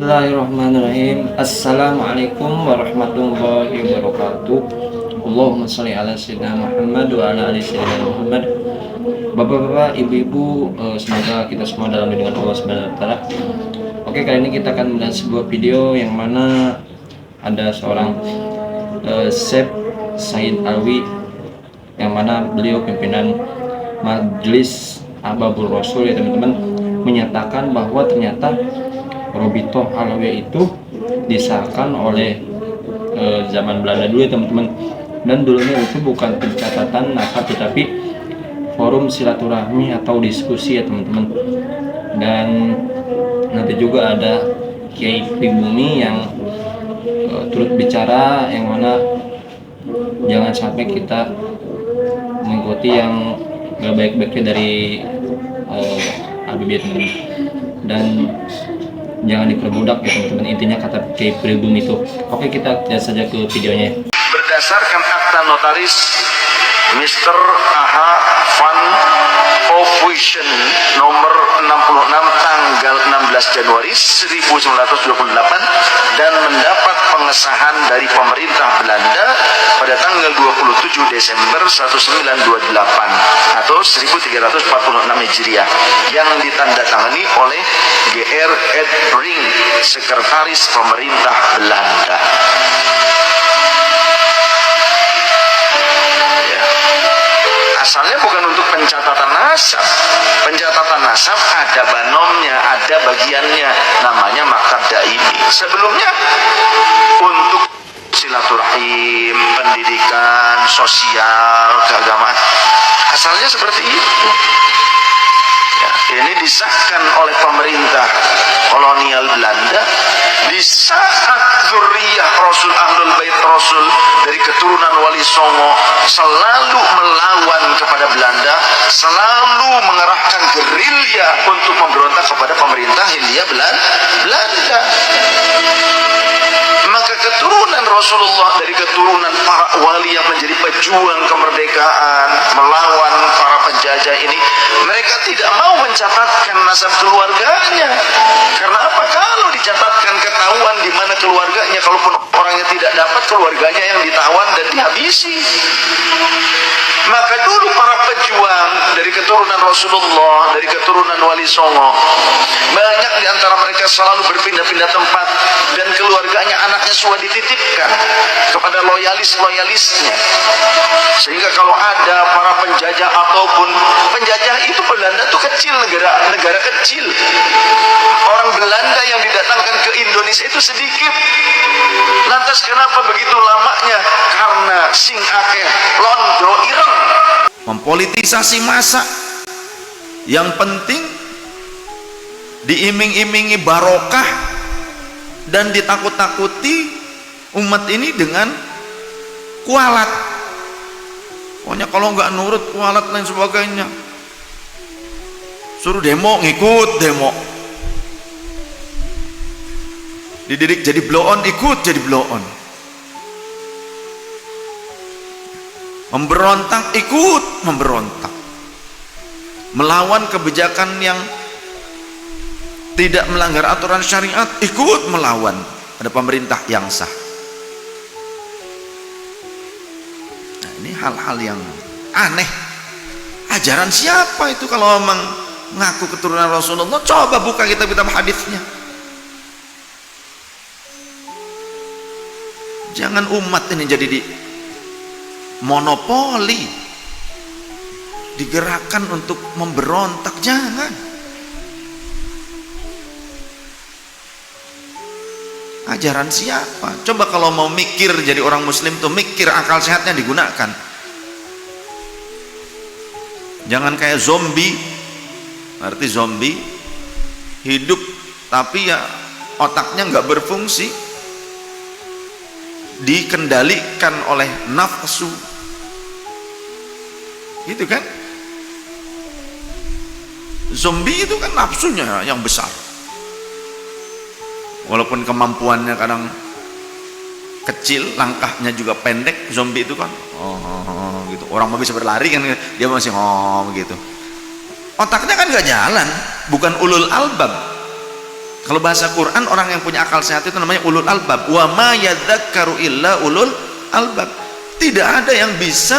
Bismillahirrahmanirrahim. Assalamualaikum warahmatullahi wabarakatuh. Allahumma sholli ala sayyidina Muhammad wa ala ali sayyidina Muhammad. Bapak-bapak, ibu-ibu, semoga kita semua dalam lindungan Allah Subhanahu wa taala. Oke, kali ini kita akan melihat sebuah video yang mana ada seorang Syekh Said Alwi, yang mana beliau pimpinan Majelis Ahbabur Rasul, ya teman-teman, menyatakan bahwa ternyata Robitoh Alawiyah itu disahkan oleh zaman Belanda dulu, ya teman-teman. Dan dulunya itu bukan pencatatan nasab tetapi forum silaturahmi atau diskusi, ya teman-teman. Dan nanti juga ada Kiai Pribumi yang turut bicara, yang mana jangan sampai kita mengikuti yang gak baik-baiknya dari Habibie, teman-teman. Dan jangan diperbudak, ya teman-teman. Intinya kata Kiai Pribumi itu. Oke, kita lihat saja ke videonya. Berdasarkan akta notaris Mr. Aha Van Ovision nomor 66 tanggal 16 Januari 1928 dan mendapat pengesahan dari pemerintah Belanda pada tanggal 27 Desember 1928 atau 1346 Hijriah yang ditandatangani oleh G.R. Edbring, sekretaris pemerintah Belanda. Asalnya bukan untuk pencatatan nasab. Pencatatan nasab ada banomnya, ada bagiannya, namanya maktab daimi. Sebelumnya untuk silaturahim, pendidikan, sosial, keagamaan. Asalnya seperti itu. Ya, ini disahkan oleh pemerintah kolonial Belanda di saat zuriyah Rasul, Ahlul Bait Rasul dari keturunan Wali Songo selalu melawan kepada Belanda, selalu mengerahkan gerilya untuk memberontak kepada pemerintah Hindia Belanda. Maka keturunan Rasulullah dari keturunan para wali yang menjadi pejuang kemerdekaan melawan para penjajah ini, mereka tidak mau mencatatkan nasab keluarganya. Karena apa? Kalau dicatatkan ketahuan di mana keluarganya, kalaupun orangnya tidak dapat, keluarganya yang ditawan dan dihabisi. Maka dulu para pejuang dari keturunan Rasulullah, dari keturunan Wali Songo, banyak di antara mereka selalu berpindah-pindah tempat dan keluarganya, anaknya sudah dititipkan kepada loyalis-loyalisnya. Sehingga kalau ada para penjajah ataupun penjajah itu, Belanda itu kecil, negara kecil. Orang Belanda yang didatangkan ke Indonesia itu sedikit. Lantas kenapa begitu lamanya? Karena sing akeh londo ireng. Mempolitisasi massa. Yang penting diiming-imingi barokah dan ditakut-takuti umat ini dengan kualat. Pokoknya kalau nggak nurut, kualat lain sebagainya. Suruh demo, ngikut demo. Dididik jadi blow on, ikut jadi blow on. Memberontak, ikut memberontak. Melawan kebijakan yang tidak melanggar aturan syariat, ikut melawan. Ada pemerintah yang sah. Nah, ini hal-hal yang aneh. Ajaran siapa itu kalau memang ngaku keturunan Rasulullah? Coba buka kitab-kitab hadisnya. Jangan umat ini jadi monopoli, digerakkan untuk memberontak. Jangan. Ajaran siapa? Coba kalau mau mikir jadi orang muslim tuh, mikir, akal sehatnya digunakan. Jangan kayak zombie. Arti zombie hidup tapi ya otaknya nggak berfungsi, dikendalikan oleh nafsu, gitu kan? Zombie itu kan nafsunya yang besar, walaupun kemampuannya kadang kecil, langkahnya juga pendek. Zombie itu kan gitu, orang mau bisa berlari kan, dia masih gitu. Otaknya kan nggak jalan, bukan ulul albab. Kalau bahasa Quran, orang yang punya akal sehat itu namanya ulul albab. Wa ma yadzakkaru illa ulul albab. Tidak ada yang bisa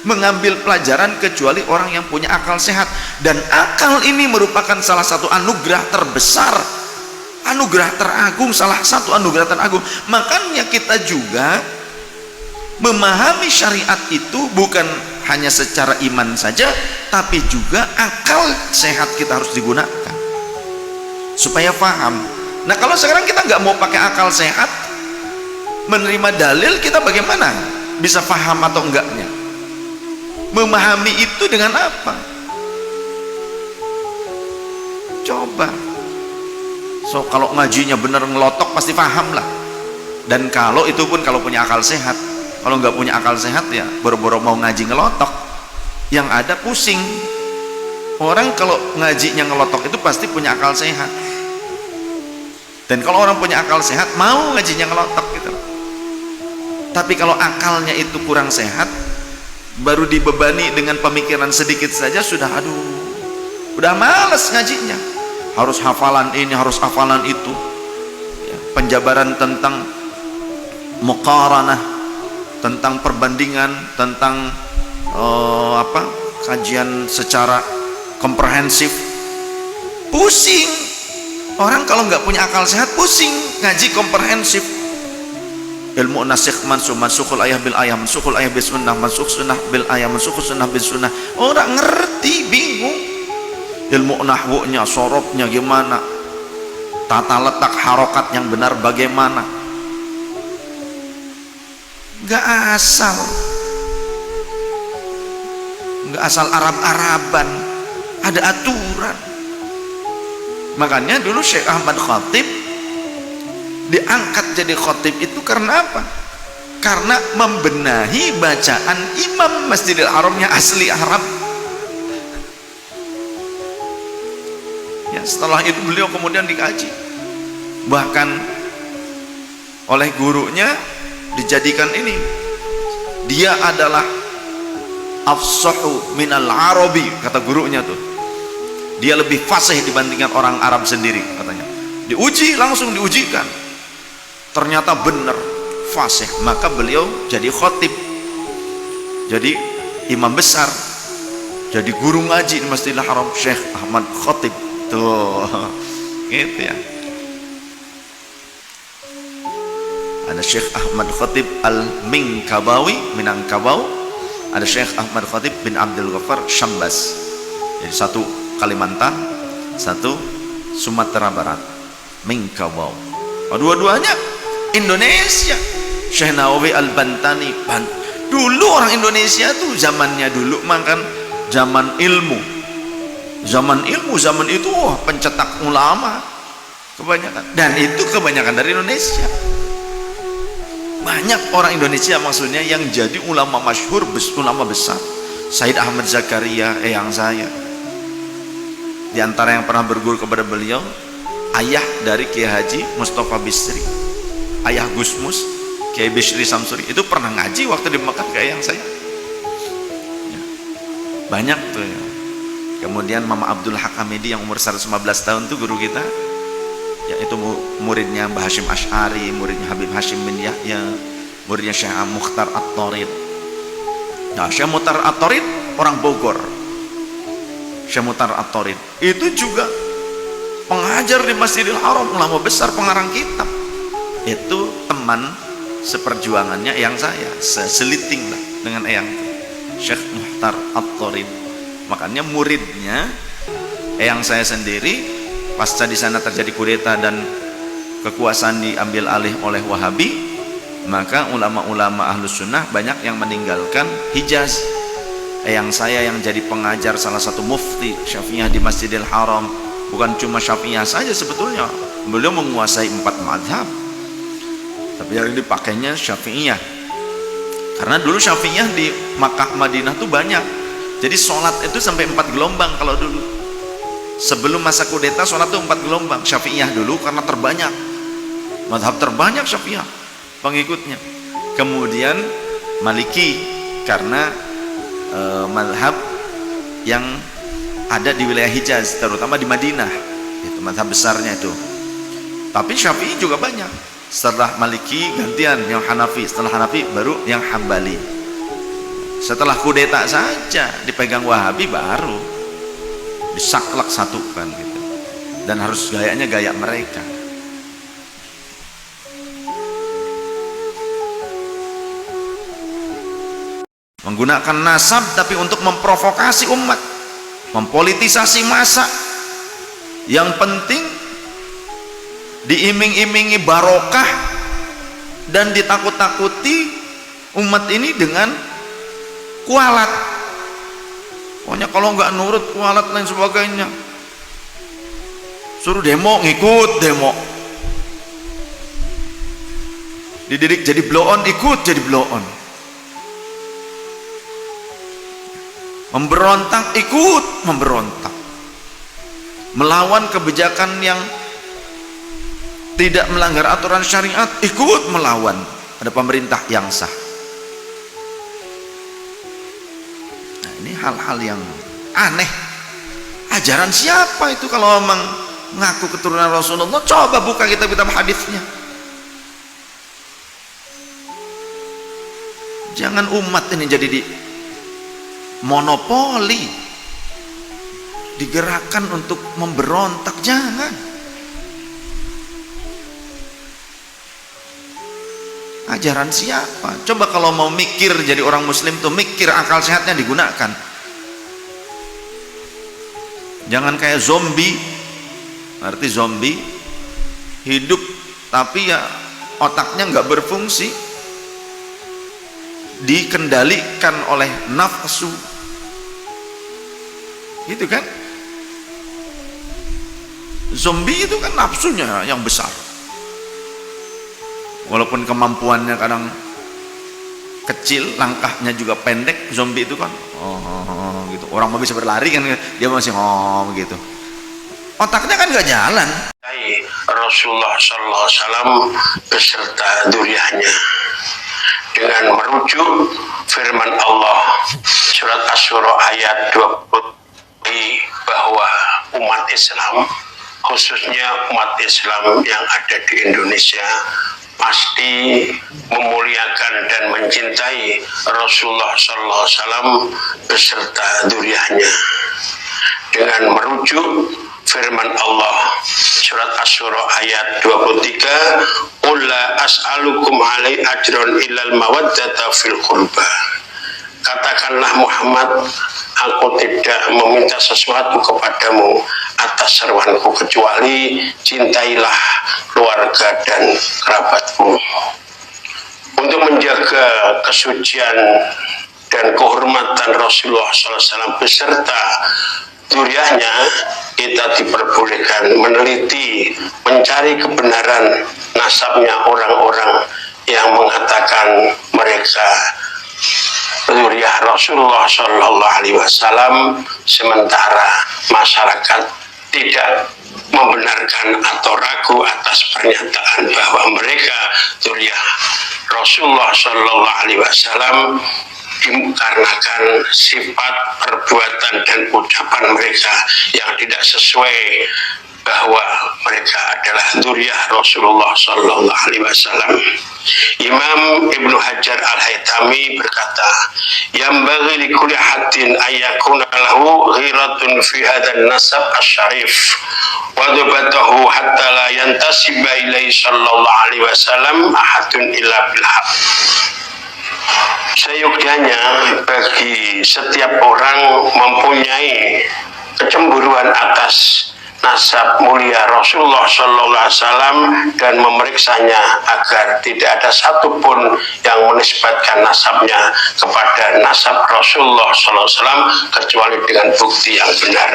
mengambil pelajaran kecuali orang yang punya akal sehat. Dan akal ini merupakan salah satu anugerah terbesar, anugerah teragung, salah satu anugerah teragung. Makanya kita juga memahami syariat itu bukan hanya secara iman saja, tapi juga akal sehat kita harus digunakan supaya paham. Nah, kalau sekarang kita nggak mau pakai akal sehat, menerima dalil, kita bagaimana bisa paham atau enggaknya? Memahami itu dengan apa? Coba. So, kalau ngajinya bener ngelotok pasti paham lah. Dan kalau itu pun kalau punya akal sehat. Kalau nggak punya akal sehat ya boro-boro mau ngaji ngelotok, yang ada pusing. Orang kalau ngajinya ngelotok itu pasti punya akal sehat. Dan kalau orang punya akal sehat mau ngajinya ngelotok gitu. Tapi kalau akalnya itu kurang sehat, baru dibebani dengan pemikiran sedikit saja sudah udah males ngajinya. Harus hafalan ini, harus hafalan itu. Ya, penjabaran tentang muqaranah, tentang perbandingan, tentang kajian secara komprehensif, pusing. Orang kalau nggak punya akal sehat pusing ngaji komprehensif. Ilmu nasikh mansukh, mansukhul ayah bil ayah, mansukhul ayah bis sunnah, mansukh sunnah bil ayah, mansukh sunnah bis sunnah. Orang ngerti, bingung. Ilmu nahwunya, sorobnya gimana, tata letak harokat yang benar bagaimana. Nggak asal Arab-Araban, ada aturan. Makanya dulu Syekh Ahmad Khatib diangkat jadi khatib itu karena apa? Karena membenahi bacaan imam Masjidil Haramnya asli Arab. Ya, setelah itu beliau kemudian dikaji, bahkan oleh gurunya dijadikan ini, dia adalah afsahu minal arabi, kata gurunya tuh. Dia lebih fasih dibandingkan orang Arab sendiri, katanya. Diuji, langsung diujikan, ternyata benar fasih. Maka beliau jadi khatib, jadi imam besar, jadi guru ngaji di Masjidil Haram, Syekh Ahmad Khatib tuh. Gitu ya. Ada Syekh Ahmad Khatib Al-Minkabawi, Minangkabau. Ada Syekh Ahmad Khatib bin Abdul Ghaffar Syambas. Jadi satu Kalimantan, satu Sumatera Barat, Minangkabau. Dua-duanya Indonesia. Syekh Nawawi Al-Bantani. Dulu orang Indonesia tuh zamannya dulu makan zaman ilmu. Zaman itu pencetak ulama kebanyakan. Dan itu kebanyakan dari Indonesia. Banyak orang Indonesia maksudnya yang jadi ulama masyhur, ulama besar. Said Ahmad Zakaria, eyang saya. Di antara yang pernah berguru kepada beliau, ayah dari Kiai Haji Mustafa Bisri, ayah Gus Mus, Kiai Bisri Samsuri, itu pernah ngaji waktu di Mekah ke eyang saya. Ya. Banyak tuh ya. Kemudian Mama Abdul Haq Hamidi yang umur 115 tahun tuh guru kita, yaitu muridnya Mbah Hashim Ash'ari, muridnya Habib Hashim bin Yahya, muridnya Syekh Mukhtar At-Tarid. Nah, Syekh Mukhtar At-Tarid orang Bogor. Syekh Mukhtar At-Tarid itu juga pengajar di Masjidil Haram, ulama besar, pengarang kitab. Itu teman seperjuangannya eyang saya, seliting lah dengan eyang Syekh Mukhtar At-Tarid. Makanya muridnya eyang saya sendiri, pasca di sana terjadi kudeta dan kekuasaan diambil alih oleh Wahabi, maka ulama-ulama Ahlus Sunnah banyak yang meninggalkan Hijaz. Eyang saya yang jadi pengajar salah satu mufti Syafi'iyah di Masjidil Haram, bukan cuma Syafi'iyah saja sebetulnya, beliau menguasai 4 mazhab, tapi yang dipakainya Syafi'iyah. Karena dulu Syafi'iyah di Makkah Madinah tuh banyak, jadi sholat itu sampai 4 gelombang. Kalau dulu sebelum masa kudeta sholat itu 4 gelombang. Syafi'iyah dulu karena terbanyak, mazhab terbanyak Syafi'iyah pengikutnya. Kemudian Maliki karena mazhab yang ada di wilayah Hijaz, terutama di Madinah, itu mazhab besarnya itu. Tapi Syafi'i juga banyak. Setelah Maliki gantian yang Hanafi, setelah Hanafi baru yang Hambali. Setelah kudeta saja dipegang Wahabi baru disaklek satukan gitu. Dan harus gayanya gaya mereka. Menggunakan nasab tapi untuk memprovokasi umat, mempolitisasi massa. Yang penting diiming-imingi barokah dan ditakut-takuti umat ini dengan kualat. Pokoknya kalau nggak nurut kualat lain sebagainya, suruh demo ngikut demo, dididik jadi blow on ikut jadi blow on, memberontak ikut memberontak, melawan kebijakan yang tidak melanggar aturan syariat ikut melawan. Ada pemerintah yang sah. Nah, ini hal-hal yang aneh. Ajaran siapa itu kalau memang mengaku keturunan Rasulullah? Coba buka kitab-kitab hadisnya. Jangan umat ini jadi di monopoli, digerakkan untuk memberontak, jangan. Ajaran siapa? Coba kalau mau mikir jadi orang muslim tuh mikir, akal sehatnya digunakan. Jangan kayak zombie. Arti zombie hidup tapi ya otaknya nggak berfungsi, dikendalikan oleh nafsu, gitu kan? Zombie itu kan nafsunya yang besar. Walaupun kemampuannya kadang kecil, langkahnya juga pendek, zombie itu kan gitu. Orang mau bisa berlari kan dia masih gitu. Otaknya kan nggak jalan. Rasulullah Sallallahu Alaihi Wasallam beserta dzurriyyahnya dengan merujuk firman Allah surat Asy-Syura ayat 20 bahwa umat Islam, khususnya umat Islam yang ada di Indonesia, pasti memuliakan dan mencintai Rasulullah Sallallahu Alaihi Wasallam beserta dzurriyyahnya dengan merujuk firman Allah surat Asy-Syura ayat 23, qul la as'alukum alaihi ajran illal mawaddata fil qurba. Katakanlah Muhammad, aku tidak meminta sesuatu kepadamu atas seruanku kecuali cintailah keluarga dan kerabatku. Untuk menjaga kesucian dan kehormatan Rasulullah SAW beserta dzurriyyahnya, kita diperbolehkan meneliti, mencari kebenaran nasabnya orang-orang yang mengatakan mereka dzurriyyah Rasulullah Shallallahu Alaihi Wasallam, sementara masyarakat tidak membenarkan atau ragu atas pernyataan bahwa mereka dzurriyyah Rasulullah Shallallahu Alaihi Wasallam dikarenakan sifat, perbuatan dan ucapan mereka yang tidak sesuai bahwa mereka adalah dzurriyyah Rasulullah Sallallahu Alaihi Wasallam. Imam Ibnu Hajar Al-Haytami berkata, "Yambaghi li kulli haddin ayyakuna lahu ghiratun fi hadzal nasab asy-syarif wa dhabatahu hatta la yantasiba ilaihi sallallahu alaihi wasallam ahadun illa bil haqq." Seyogyanya bagi setiap orang mempunyai kecemburuan atas nasab mulia Rasulullah Sallallahu Alaihi Wasallam dan memeriksanya agar tidak ada satupun yang menisbatkan nasabnya kepada nasab Rasulullah Sallallahu Alaihi Wasallam kecuali dengan bukti yang benar.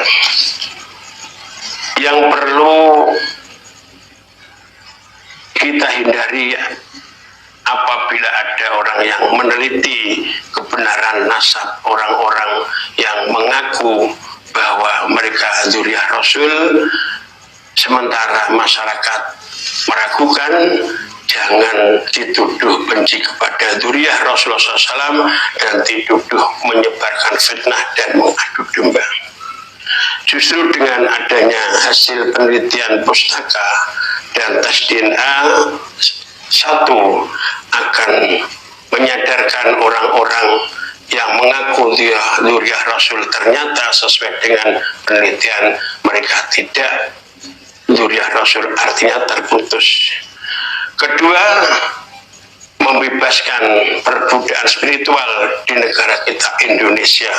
Yang perlu kita hindari apabila ada orang yang meneliti kebenaran nasab orang-orang yang mengaku bahwa mereka dzurriyyah Rasul, sementara masyarakat meragukan, jangan dituduh benci kepada dzurriyyah Rasulullah SAW dan dituduh menyebarkan fitnah dan mengadu domba. Justru dengan adanya hasil penelitian pustaka dan tes DNA satu akan menyadarkan orang-orang yang mengaku dia dzurriyyah Rasul ternyata sesuai dengan penelitian mereka tidak dzurriyyah Rasul, artinya terputus. Kedua, membebaskan perbudakan spiritual di negara kita Indonesia.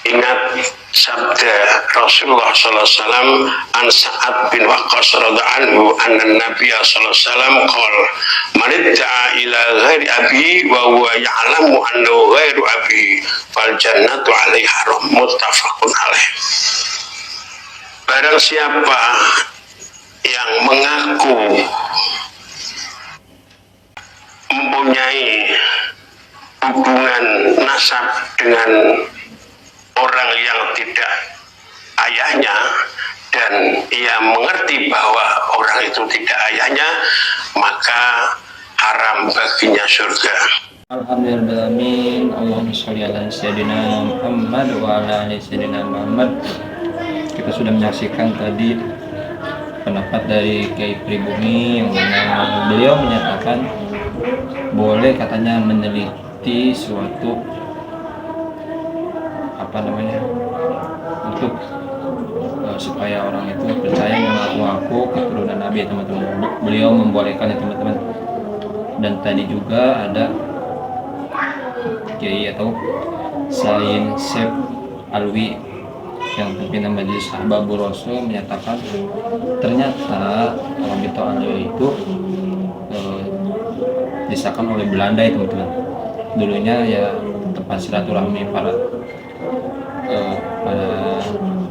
Ingat sabda Rasulullah SAW an Sa'ad bin Waqqas radhiyallahu anhu anna Nabiya sallallahu alaihi wasallam qala man idda'a ila ghairi abi wa huwa ya'lamu annahu ghairu abi fal jannatu 'alaihi haram, muttafaqun alaih. Barang siapa yang mengaku mempunyai hubungan nasab dengan orang yang tidak ayahnya dan ia mengerti bahwa orang itu tidak ayahnya, maka haram baginya surga. Alhamdulillahirrahmanirrahim. Allahumma sholli ala sayyidina Muhammad wa ala ali sayyidina Muhammad. Kita sudah menyaksikan tadi pendapat dari Kiai Pribumi yang mana beliau menyatakan boleh katanya meneliti suatu untuk supaya orang itu percaya mengaku-ngaku keturunan Nabi, teman-teman. Beliau membolehkan ya, teman-teman. Dan tadi juga ada Kiai atau Sain Sep Alwi yang pimpinan Majelis Ahbabur Rasul menyatakan ternyata orang Bito Alwi itu disahkan oleh Belanda ya, teman-teman. Dulunya ya tempat silaturahmi para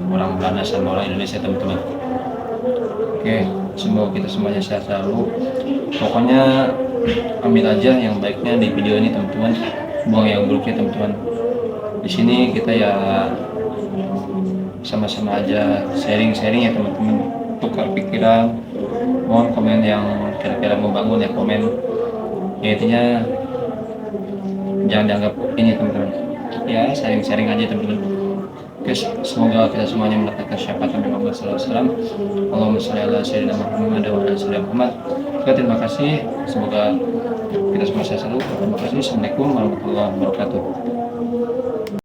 orang Belanda sama orang Indonesia, teman-teman. Oke, semoga kita semuanya sehat selalu. Pokoknya ambil aja yang baiknya di video ini, teman-teman. Buang yang buruknya, teman-teman. Di sini kita ya sama-sama aja sharing-sharing ya, teman-teman. Tukar pikiran. Mohon komen yang kira-kira membangun ya, komen. Ya intinya jangan dianggap ini, teman-teman. Ya sharing-sharing aja, teman-teman. Oke, semoga kita semuanya mendapatkan syafaat Nabi Muhammad SAW. Allahumma sholli ala sayyidina Muhammad wa ala sayyidina Muhammad. Oke, terima kasih. Semoga kita semua sehat selalu. Terima kasih. Assalamualaikum warahmatullahi wabarakatuh.